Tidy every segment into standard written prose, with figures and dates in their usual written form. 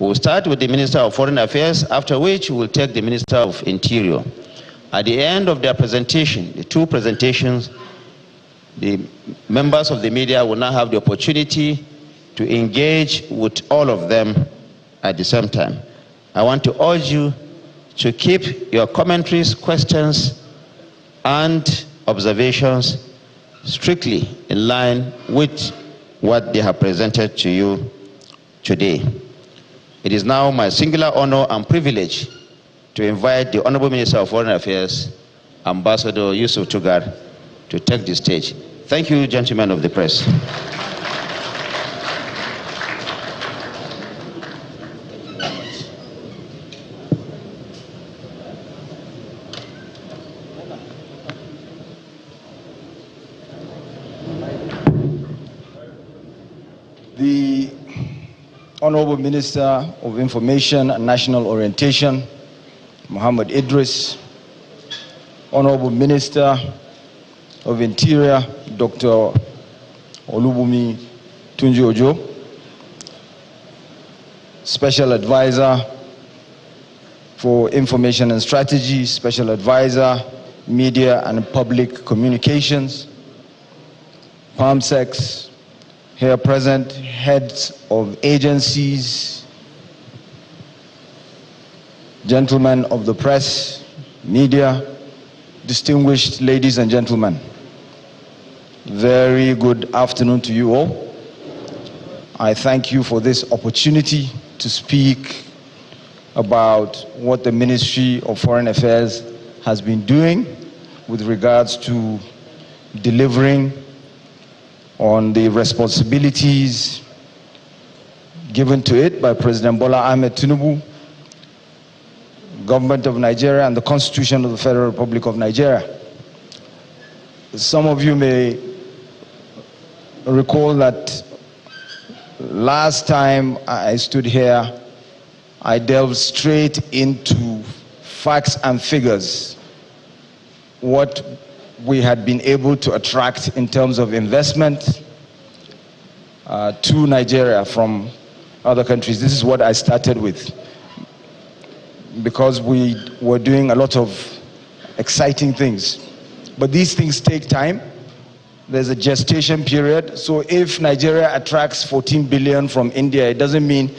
We'll start with the Minister of Foreign Affairs, after which we'll take the Minister of Interior. At the end of their presentation, the two presentations, the members of the media will now have the opportunity to engage with all of them at the same time. I want to urge you to keep your commentaries, questions, and observations strictly in line with what they have presented to you today. It is now my singular honor and privilege to invite the Honorable Minister of Foreign Affairs, Ambassador Yusuf Tuggar, to take the stage. Thank you, gentlemen of the press. The Honorable Minister of Information and National Orientation, Muhammad Idris, Honorable Minister of Interior, Dr. Olubumi Tunji-Ojo, Special Advisor for Information and Strategy, Special Advisor, Media and Public Communications, PAMSECs, here present, heads of agencies, gentlemen of the press, media, distinguished ladies and gentlemen. Very good afternoon to you all. I thank you for this opportunity to speak about what the Ministry of Foreign Affairs has been doing with regards to delivering on the responsibilities given to it by President Bola Ahmed Tinubu, Government of Nigeria, and the Constitution of the Federal Republic of Nigeria. Some of you may recall that last time I stood here, I delved straight into facts and figures, what we had been able to attract in terms of investment to Nigeria from other countries. This is what I started with, because we were doing a lot of exciting things. But these things take time. There's a gestation period. So if Nigeria attracts 14 billion from India, it doesn't mean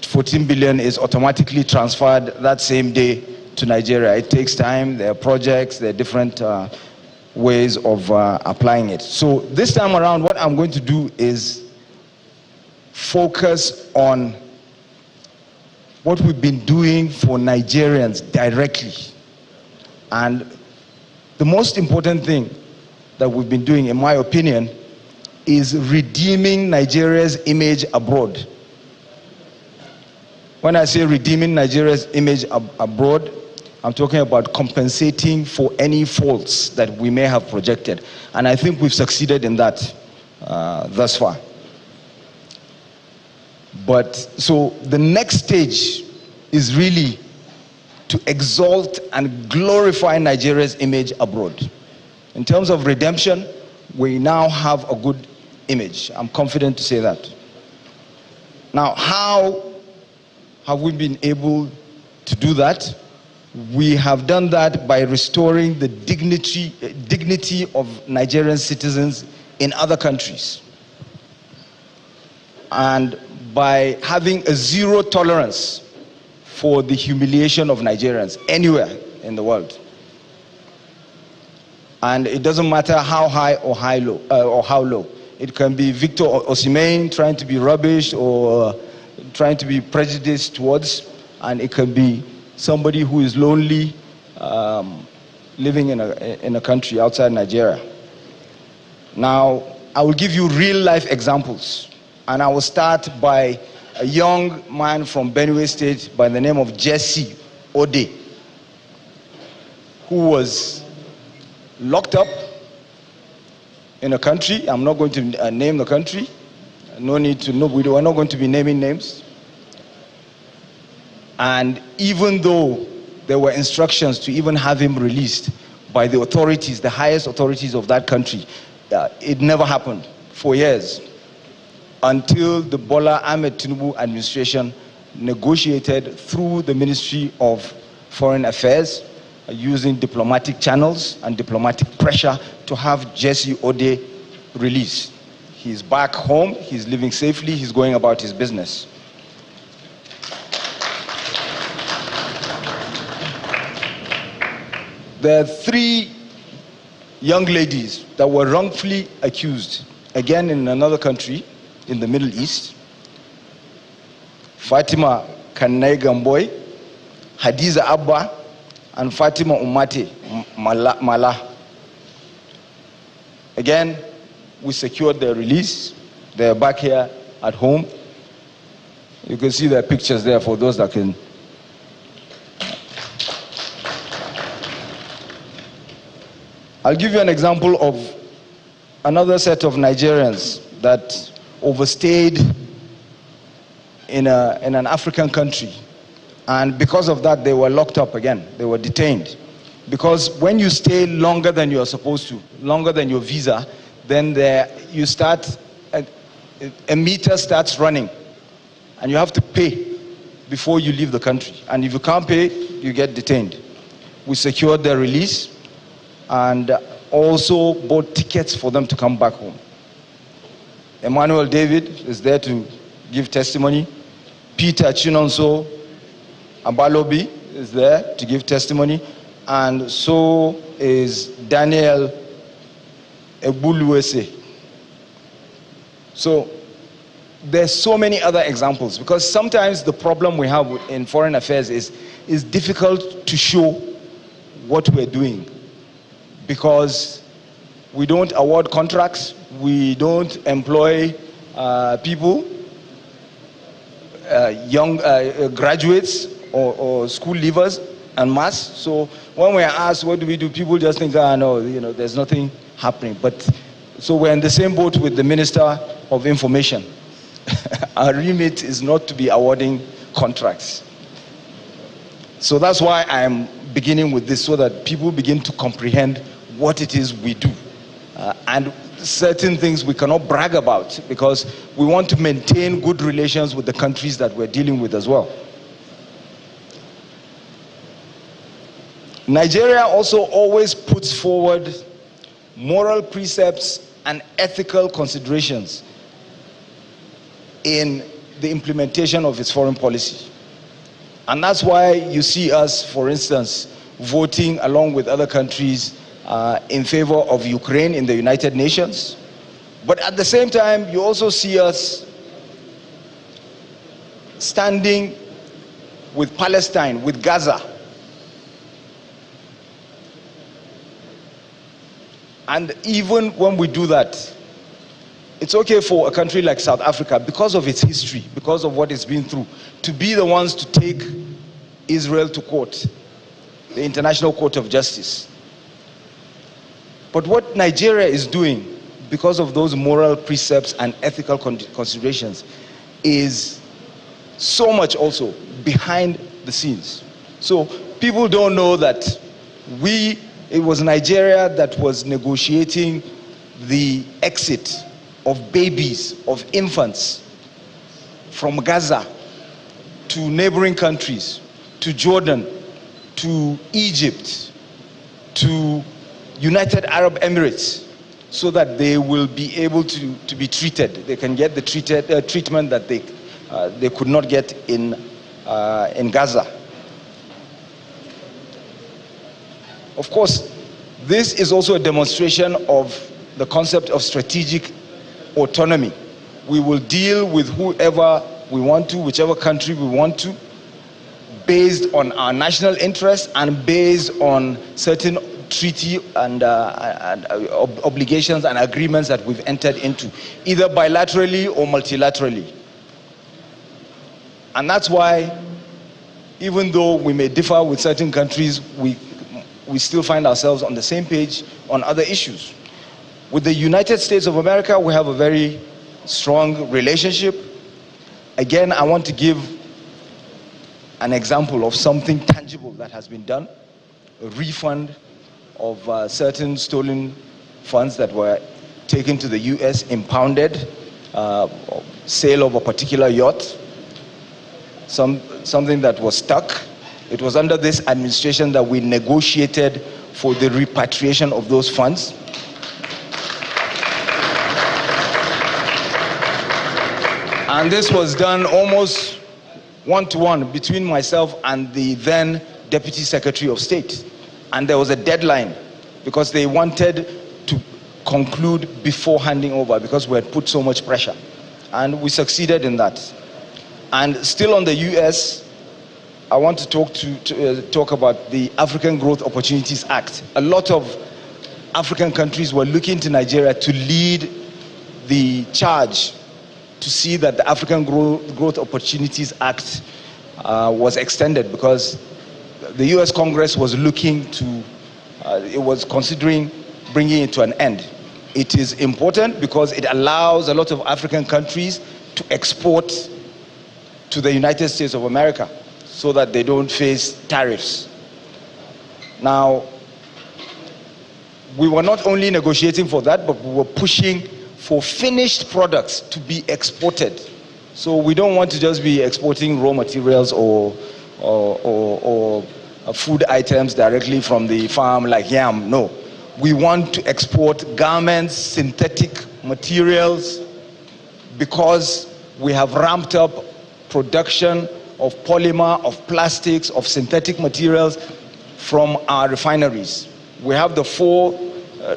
14 billion is automatically transferred that same day to Nigeria. It takes time. There are projects, there are different ways of applying it. So this time around, what I'm going to do is focus on what we've been doing for Nigerians directly. And the most important thing that we've been doing, in my opinion, is redeeming Nigeria's image abroad. When I say redeeming Nigeria's image abroad, I'm talking about compensating for any faults that we may have projected. And I think we've succeeded in that thus far. But so the next stage is really to exalt and glorify Nigeria's image abroad. In terms of redemption, we now have a good image. I'm confident to say that. Now, how have we been able to do that? We have done that by restoring the dignity of Nigerian citizens in other countries, and by having a zero tolerance for the humiliation of Nigerians anywhere in the world. And it doesn't matter how high or how low. It can be Victor Osimhen trying to be rubbish or trying to be prejudiced towards, and it can be somebody who is lonely, living in a country outside Nigeria. Now, I will give you real life examples, and I will start by a young man from Benue State by the name of Jesse Ode, who was locked up in a country. I'm not going to name the country. No need to know. We're not going to be naming names. And even though there were instructions to even have him released by the authorities, the highest authorities of that country, it never happened for years, until the Bola Ahmed Tinubu administration negotiated through the Ministry of Foreign Affairs, using diplomatic channels and diplomatic pressure to have Jesse Ode released. He's back home, he's living safely, he's going about his business. There are 3 young ladies that were wrongfully accused, again in another country in the Middle East. Fatima Kanai Gamboy, Hadiza Abba, and Fatima Umate Mala. Again, we secured their release. They're back here at home. You can see their pictures there for those that can. I'll give you an example of another set of Nigerians that overstayed in an African country. And because of that, they were locked up again. They were detained. Because when you stay longer than you're supposed to, longer than your visa, then you start, a meter starts running. And you have to pay before you leave the country. And if you can't pay, you get detained. We secured their release and also bought tickets for them to come back home. Emmanuel David is there to give testimony. Peter Chinonso Abalobi is there to give testimony. And so is Daniel Ebuluese. So there's so many other examples, because sometimes the problem we have in foreign affairs is difficult to show what we're doing, because we don't award contracts, we don't employ people, young graduates or school leavers en masse. So when we're asked what do we do, people just think, no, there's nothing happening. But so we're in the same boat with the Minister of Information. Our remit is not to be awarding contracts. So that's why I'm beginning with this, so that people begin to comprehend what it is we do. And certain things we cannot brag about, because we want to maintain good relations with the countries that we're dealing with as well. Nigeria also always puts forward moral precepts and ethical considerations in the implementation of its foreign policy. And that's why you see us, for instance, voting along with other countries in favor of Ukraine in the United Nations. But at the same time, you also see us standing with Palestine, with Gaza. And even when we do that, it's okay for a country like South Africa, because of its history, because of what it's been through, to be the ones to take Israel to court, the International Court of Justice. But what Nigeria is doing, because of those moral precepts and ethical considerations, is so much also behind the scenes. So people don't know that it was Nigeria that was negotiating the exit of babies, of infants from Gaza to neighboring countries, to Jordan, to Egypt, to United Arab Emirates, so that they will be able to be treated. They can get the treatment that they could not get in Gaza. Of course, this is also a demonstration of the concept of strategic autonomy. We will deal with whoever we want to, whichever country we want to, based on our national interests and based on certain treaty and obligations and agreements that we've entered into, either bilaterally or multilaterally. And that's why, even though we may differ with certain countries, we still find ourselves on the same page on other issues. With the United States of America, we have a very strong relationship. Again, I want to give an example of something tangible that has been done: a refund of certain stolen funds that were taken to the US, impounded, sale of a particular yacht. something that was stuck. It was under this administration that we negotiated for the repatriation of those funds. And this was done almost one-to-one between myself and the then Deputy Secretary of State. And there was a deadline because they wanted to conclude before handing over because we had put so much pressure. And we succeeded in that. And still on the US, I want to talk about the African Growth Opportunities Act. A lot of African countries were looking to Nigeria to lead the charge to see that the African Growth Opportunities Act was extended, because the US Congress was looking to, it was considering bringing it to an end. It is important because it allows a lot of African countries to export to the United States of America so that they don't face tariffs. Now, we were not only negotiating for that, but we were pushing for finished products to be exported. So we don't want to just be exporting raw materials or food items directly from the farm like yam. No. We want to export garments, synthetic materials, because we have ramped up production of polymer, of plastics, of synthetic materials from our refineries. We have the 4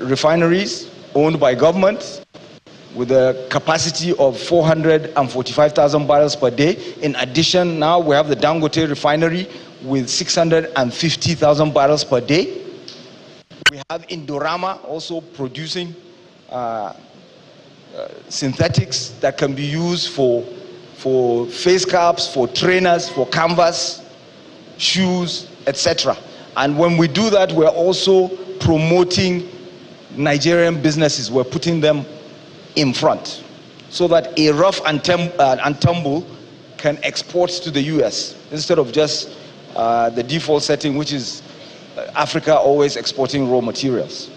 refineries owned by government with a capacity of 445,000 barrels per day. In addition, now we have the Dangote refinery with 650,000 barrels per day. We have Indorama also producing synthetics that can be used for face caps, for trainers, for canvas, shoes, etc. And when we do that, we're also promoting Nigerian businesses. We're putting them in front so that a rough and tumble can export to the US instead of just the default setting, which is Africa always exporting raw materials.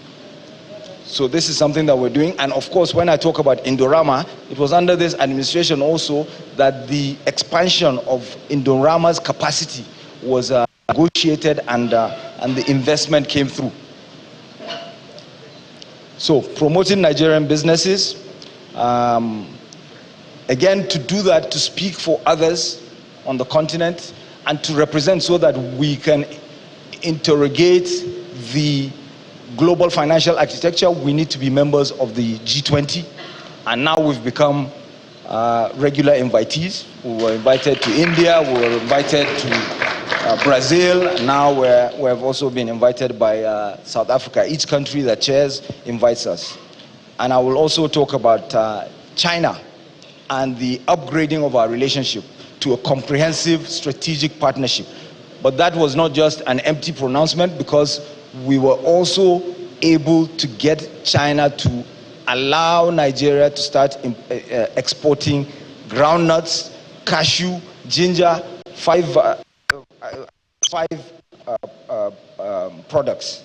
So this is something that we're doing. And of course, when I talk about Indorama, it was under this administration also that the expansion of Indorama's capacity was negotiated and the investment came through. So promoting Nigerian businesses, again, to do that, to speak for others on the continent and to represent so that we can interrogate the global financial architecture. We need to be members of the G20, and now we've become regular invitees. We were invited to India, we were invited to Brazil, and now we have also been invited by South Africa. Each country that chairs invites us. And I will also talk about China and the upgrading of our relationship to a comprehensive strategic partnership. But that was not just an empty pronouncement, because we were also able to get China to allow Nigeria to start exporting groundnuts, cashew, ginger, five products.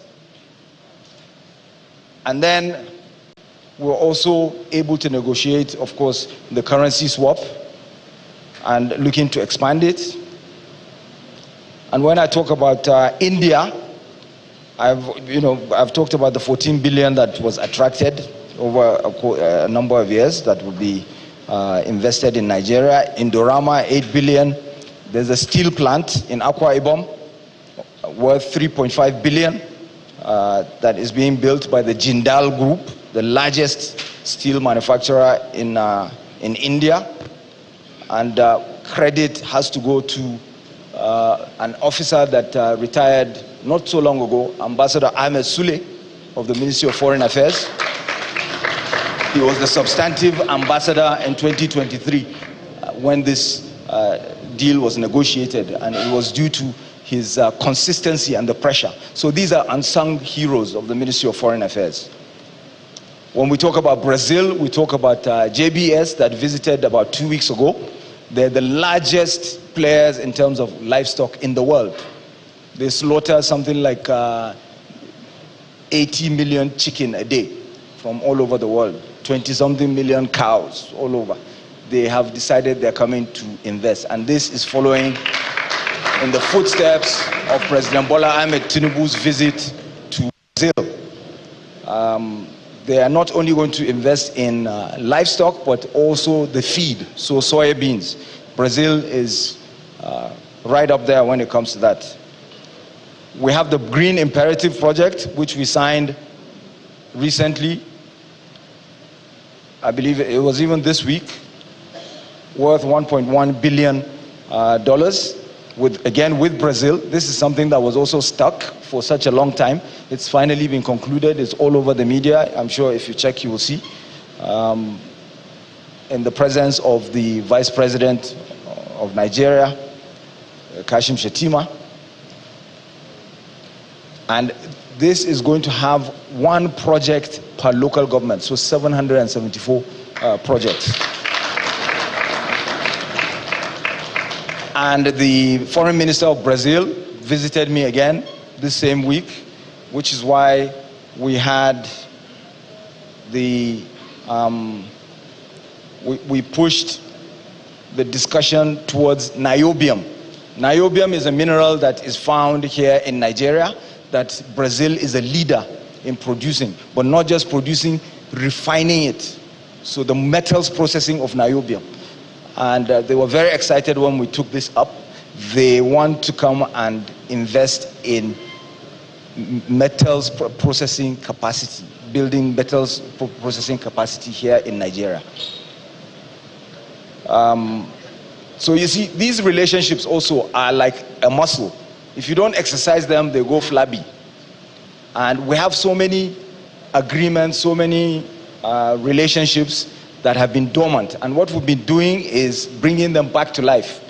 And then we were also able to negotiate, of course, the currency swap and looking to expand it. And when I talk about India, I've talked about the 14 billion that was attracted over a number of years that would be invested in Nigeria. Indorama, 8 billion. There's a steel plant in Akwa Ibom worth 3.5 billion that is being built by the Jindal Group, the largest steel manufacturer in India. And credit has to go to an officer that retired not so long ago, Ambassador Ahmed Sule of the Ministry of Foreign Affairs. He was the substantive ambassador in 2023 when this deal was negotiated, and it was due to his consistency and the pressure. So these are unsung heroes of the Ministry of Foreign Affairs. When we talk about Brazil, we talk about JBS that visited about 2 weeks ago. They're the largest players in terms of livestock in the world. They slaughter something like 80 million chicken a day from all over the world, 20-something million cows all over. they have decided they're coming to invest. And this is following in the footsteps of President Bola Ahmed Tinubu's visit to Brazil. They are not only going to invest in livestock, but also the feed, so soybeans. Brazil is right up there when it comes to that. We have the Green Imperative Project, which we signed recently. I believe it was even this week, worth $1.1 billion, with Brazil. This is something that was also stuck for such a long time. It's finally been concluded. It's all over the media. I'm sure if you check, you will see. In the presence of the Vice President of Nigeria, Kashim Shettima. And this is going to have one project per local government, so 774 projects. And the Foreign Minister of Brazil visited me again this same week, which is why we had the, we pushed the discussion towards niobium. Niobium is a mineral that is found here in Nigeria that Brazil is a leader in producing, but not just producing, refining it. So the metals processing of niobium. And they were very excited when we took this up. They want to come and invest in metals processing capacity, building metals processing capacity here in Nigeria. So you see, these relationships also are like a muscle. If you don't exercise them, they go flabby. And we have so many agreements, so many relationships that have been dormant. And what we've been doing is bringing them back to life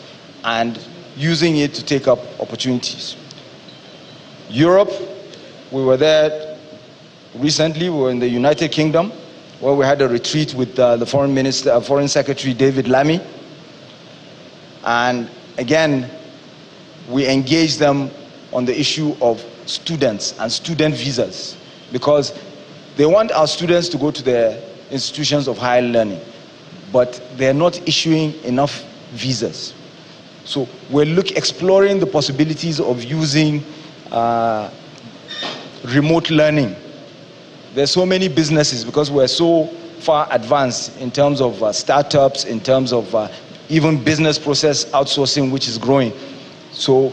and using it to take up opportunities. Europe, we were there recently. We were in the United Kingdom, where we had a retreat with the Foreign Secretary David Lammy. And again, we engaged them on the issue of students and student visas, because they want our students to go to their institutions of higher learning, but they're not issuing enough visas. So we're exploring the possibilities of using remote learning. There's so many businesses, because we're so far advanced in terms of startups, in terms of even business process outsourcing, which is growing. So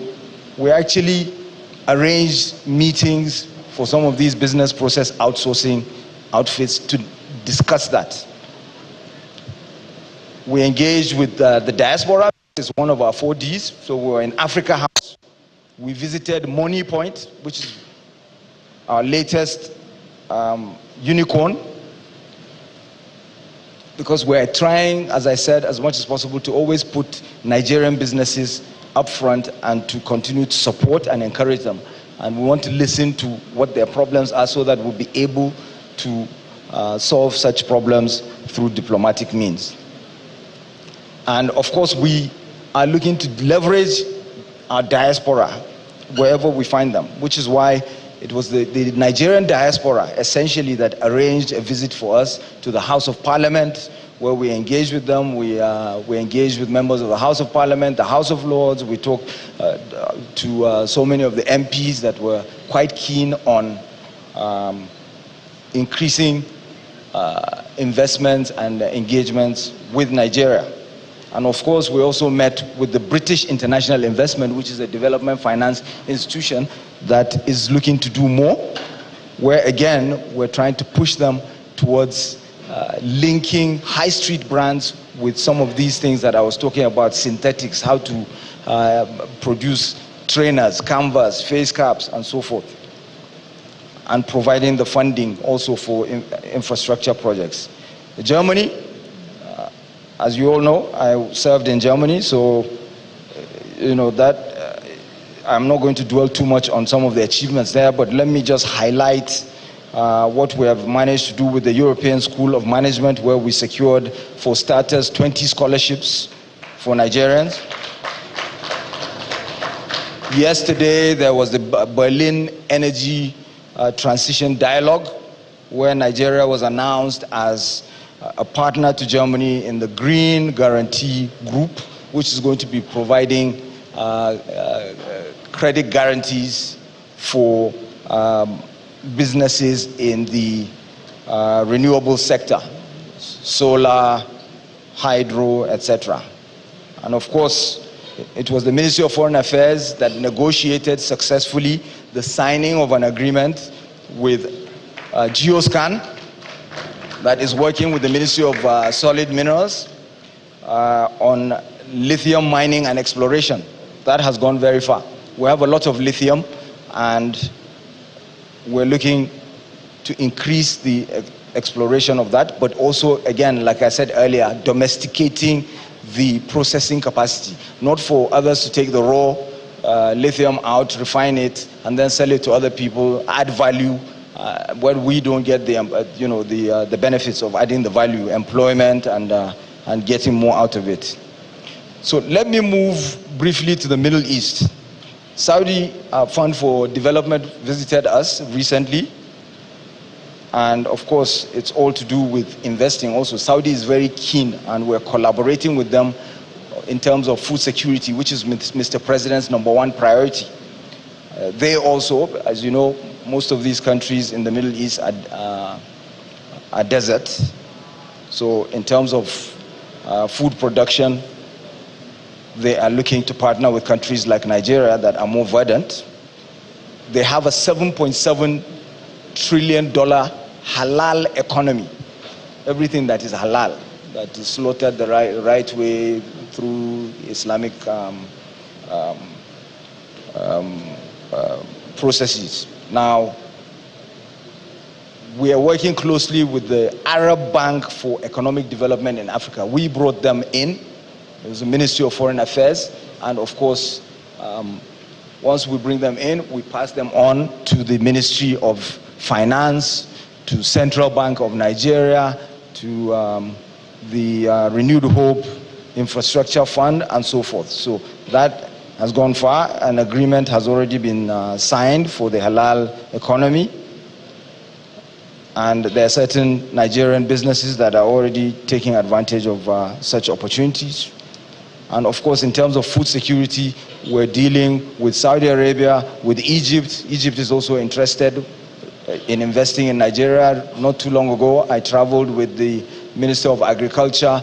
we actually arranged meetings for some of these business process outsourcing outfits to discuss that. We engaged with the diaspora. It's one of our 4Ds. So we were in Africa House. We visited Money Point, which is our latest unicorn, because we're trying, as I said, as much as possible to always put Nigerian businesses up front and to continue to support and encourage them. And we want to listen to what their problems are so that we'll be able to solve such problems through diplomatic means. And of course, we are looking to leverage our diaspora wherever we find them, which is why it was the Nigerian diaspora essentially that arranged a visit for us to the House of Parliament, where we engaged with them. We engaged with members of the House of Parliament, the House of Lords. We talked to so many of the MPs that were quite keen on increasing investments and engagements with Nigeria. And of course, we also met with the British International Investment, which is a development finance institution that is looking to do more, where again, we're trying to push them towards linking high street brands with some of these things that I was talking about, synthetics, how to produce trainers, canvas, face caps, and so forth, and providing the funding also for infrastructure projects. Germany, as you all know, I served in Germany, so you know that I'm not going to dwell too much on some of the achievements there, but let me just highlight what we have managed to do with the European School of Management, where we secured, for starters, 20 scholarships for Nigerians. Yesterday, there was the Berlin Energy Transition Dialogue, where Nigeria was announced as a partner to Germany in the Green Guarantee Group, which is going to be providing credit guarantees for businesses in the renewable sector, solar, hydro, etc. And of course, it was the Ministry of Foreign Affairs that negotiated successfully the signing of an agreement with Geoscan, that is working with the Ministry of Solid Minerals on lithium mining and exploration. That has gone very far. We have a lot of lithium, and we're looking to increase the exploration of that, but also, again, like I said earlier, domesticating the processing capacity, not for others to take the raw lithium out, refine it, and then sell it to other people, add value, where we don't get the benefits of adding the value, employment, and getting more out of it. So let me move briefly to the Middle East. Saudi Fund for Development visited us recently, and of course it's all to do with investing also. Saudi is very keen, and we're collaborating with them in terms of food security, which is Mr. President's #1 priority. They also, as you know, most of these countries in the Middle East are desert. So in terms of food production, they are looking to partner with countries like Nigeria that are more verdant. They have a $7.7 trillion halal economy. Everything that is halal, that is slaughtered the right way through Islamic processes. Now, we are working closely with the Arab Bank for Economic Development in Africa. We brought them in. It was the Ministry of Foreign Affairs, and of course, once we bring them in, we pass them on to the Ministry of Finance, to Central Bank of Nigeria, to the Renewed Hope Infrastructure Fund, and so forth. So that has gone far. An agreement has already been signed for the halal economy, and there are certain Nigerian businesses that are already taking advantage of such opportunities. And of course, in terms of food security, we're dealing with Saudi Arabia, with Egypt. Egypt is also interested in investing in Nigeria. Not too long ago, I traveled with the Minister of Agriculture,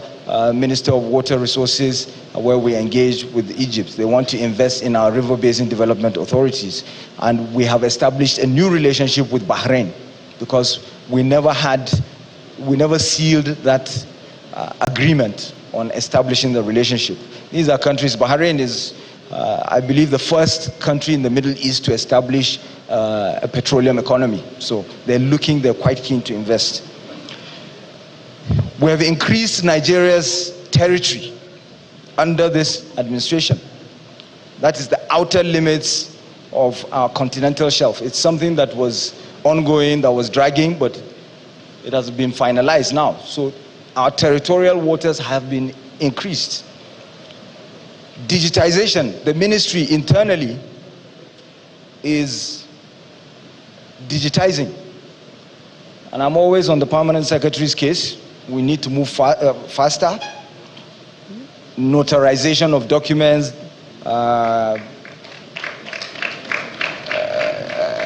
Minister of Water Resources, where we engaged with Egypt. They want to invest in our river basin development authorities. And we have established a new relationship with Bahrain, because we never sealed that agreement on establishing the relationship. These are countries. Bahrain is, I believe, the first country in the Middle East to establish a petroleum economy. So they're quite keen to invest. We have increased Nigeria's territory under this administration. That is the outer limits of our continental shelf. It's something that was ongoing, that was dragging, but it has been finalized now. So our territorial waters have been increased. Digitization, the ministry internally is digitizing. And I'm always on the permanent secretary's case. We need to move faster. Notarization of documents,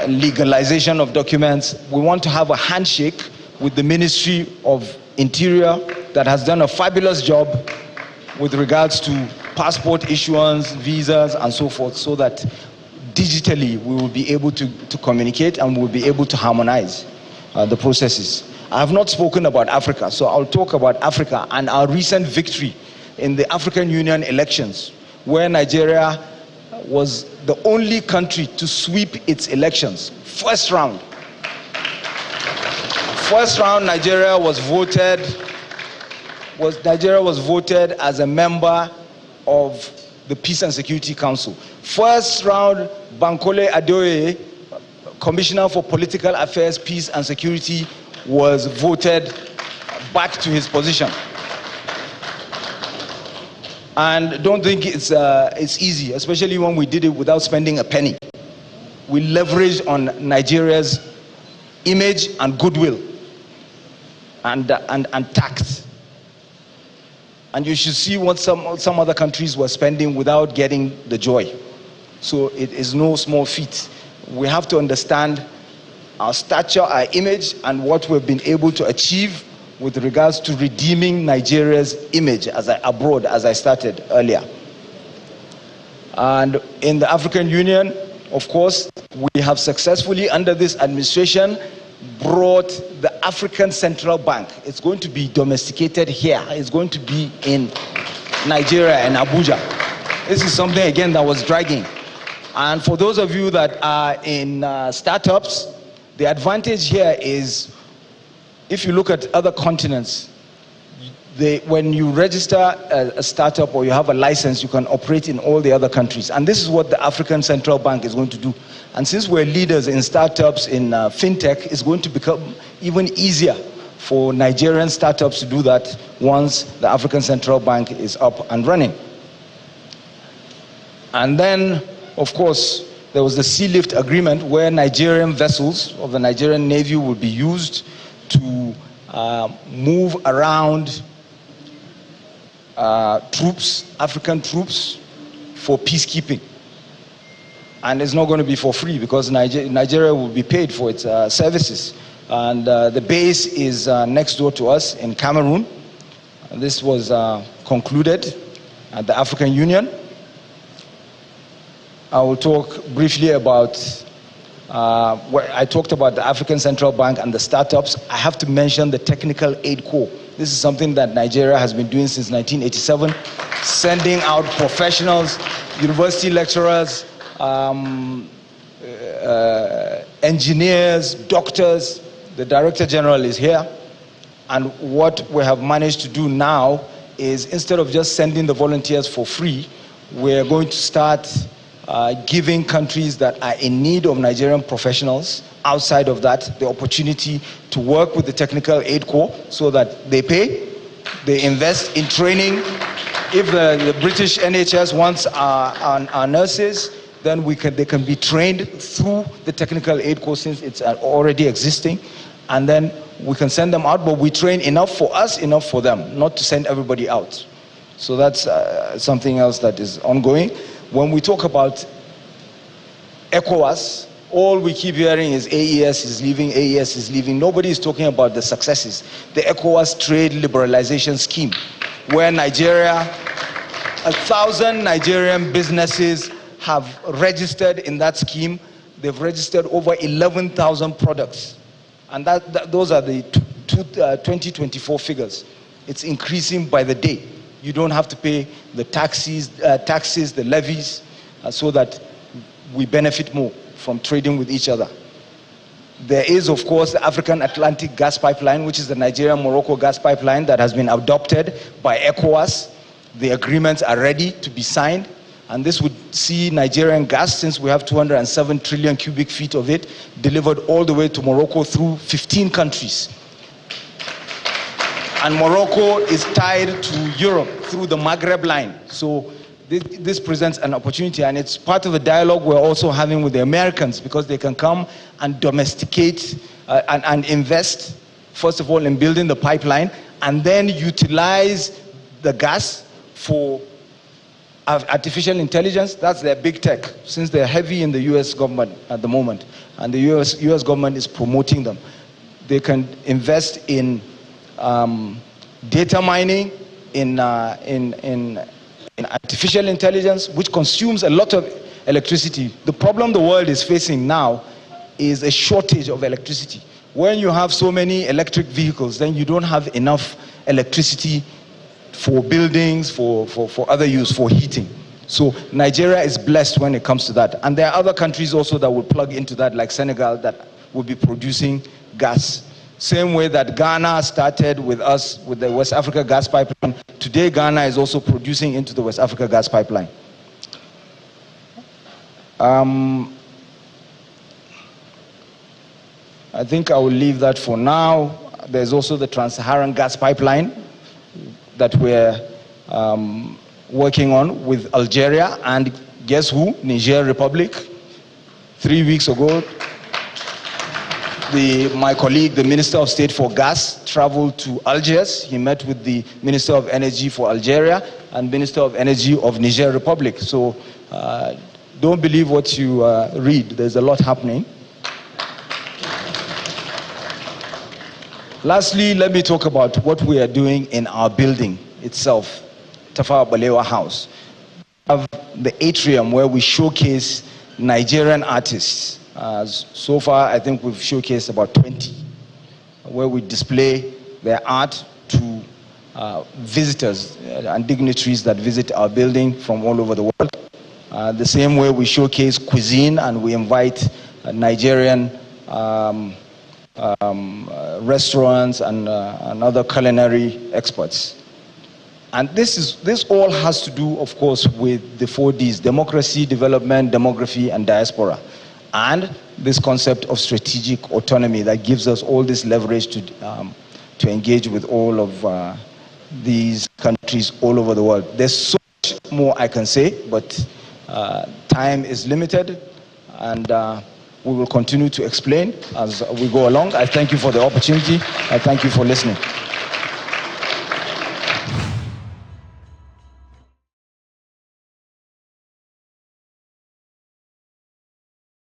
legalization of documents. We want to have a handshake with the Ministry of Interior that has done a fabulous job with regards to passport issuance, visas, and so forth, so that digitally we will be able to communicate, and we'll be able to harmonize the processes. I have not spoken about Africa, so I'll talk about Africa and our recent victory in the African Union elections, where Nigeria was the only country to sweep its elections. First round, Nigeria was voted as a member of the Peace and Security Council. First round, Bankole Adeoye, Commissioner for Political Affairs, Peace and Security, was voted back to his position. And don't think it's easy, especially when we did it without spending a penny. We leveraged on Nigeria's image and goodwill. and taxed. And you should see what some other countries were spending without getting the joy. So it is no small feat. We have to understand our stature, our image, and what we've been able to achieve with regards to redeeming Nigeria's image abroad, as I started earlier. And in the African Union, of course, we have successfully, under this administration, brought the African Central Bank. It's going to be domesticated here. It's going to be in Nigeria and Abuja. This is something, again, that was dragging. And for those of you that are in startups, the advantage here is, if you look at other continents, when you register a startup or you have a license, you can operate in all the other countries. And this is what the African Central Bank is going to do. And since we're leaders in startups, in fintech, it's going to become even easier for Nigerian startups to do that once the African Central Bank is up and running. And then, of course, there was the sea lift agreement where Nigerian vessels of the Nigerian Navy will be used to move around troops, African troops, for peacekeeping. And it's not going to be for free because Nigeria will be paid for its services. And the base is next door to us in Cameroon. And this was concluded at the African Union. I will talk briefly about, I talked about the African Central Bank and the startups. I have to mention the Technical Aid Corps. This is something that Nigeria has been doing since 1987, sending out professionals, university lecturers, engineers, doctors. The Director General is here. And what we have managed to do now is, instead of just sending the volunteers for free, we're going to start giving countries that are in need of Nigerian professionals outside of that the opportunity to work with the Technical Aid Corps so that they pay, they invest in training. If the British NHS wants our nurses, then they can be trained through the Technical Aid Corps since it's already existing, and then we can send them out, but we train enough for us, enough for them, not to send everybody out. So that's something else that is ongoing. When we talk about ECOWAS, all we keep hearing is AES is leaving, AES is leaving. Nobody is talking about the successes. The ECOWAS trade liberalization scheme, where Nigeria, 1,000 Nigerian businesses have registered in that scheme. They've registered over 11,000 products. And those are the 2024 figures. It's increasing by the day. You don't have to pay the taxes, the levies, so that we benefit more from trading with each other. There is, of course, the African Atlantic Gas Pipeline, which is the Nigeria-Morocco gas pipeline that has been adopted by ECOWAS. The agreements are ready to be signed, and this would see Nigerian gas, since we have 207 trillion cubic feet of it, delivered all the way to Morocco through 15 countries. And Morocco is tied to Europe through the Maghreb line. So this presents an opportunity, and it's part of the dialogue we're also having with the Americans, because they can come and domesticate and invest, first of all, in building the pipeline, and then utilize the gas for artificial intelligence. That's their big tech, since they're heavy in the US government at the moment, and the US government is promoting them. They can invest in data mining, in artificial intelligence, which consumes a lot of electricity. The problem the world is facing now is a shortage of electricity. When you have so many electric vehicles, then you don't have enough electricity for buildings, for other use, for heating. So Nigeria is blessed when it comes to that. And there are other countries also that will plug into that, like Senegal, that will be producing gas. Same way that Ghana started with us with the West Africa gas pipeline. Today, Ghana is also producing into the West Africa gas pipeline. I think I will leave that for now. There's also the Trans-Saharan gas pipeline that we're working on with Algeria, and guess who? Niger Republic. 3 weeks ago, my colleague, the Minister of State for Gas, traveled to Algiers. He met with the Minister of Energy for Algeria and Minister of Energy of Niger Republic. So don't believe what you read. There's a lot happening. Lastly, let me talk about what we are doing in our building itself, Tafawa Balewa House. We have the atrium where we showcase Nigerian artists. So far, I think we've showcased about 20, where we display their art to visitors and dignitaries that visit our building from all over the world. The same way we showcase cuisine and we invite Nigerian restaurants and other culinary experts. And this all has to do, of course, with the 4Ds: democracy, development, demography, and diaspora. And this concept of strategic autonomy that gives us all this leverage to engage with all of these countries all over the world. There's so much more I can say, but time is limited, and we will continue to explain as we go along. I thank you for the opportunity. I thank you for listening.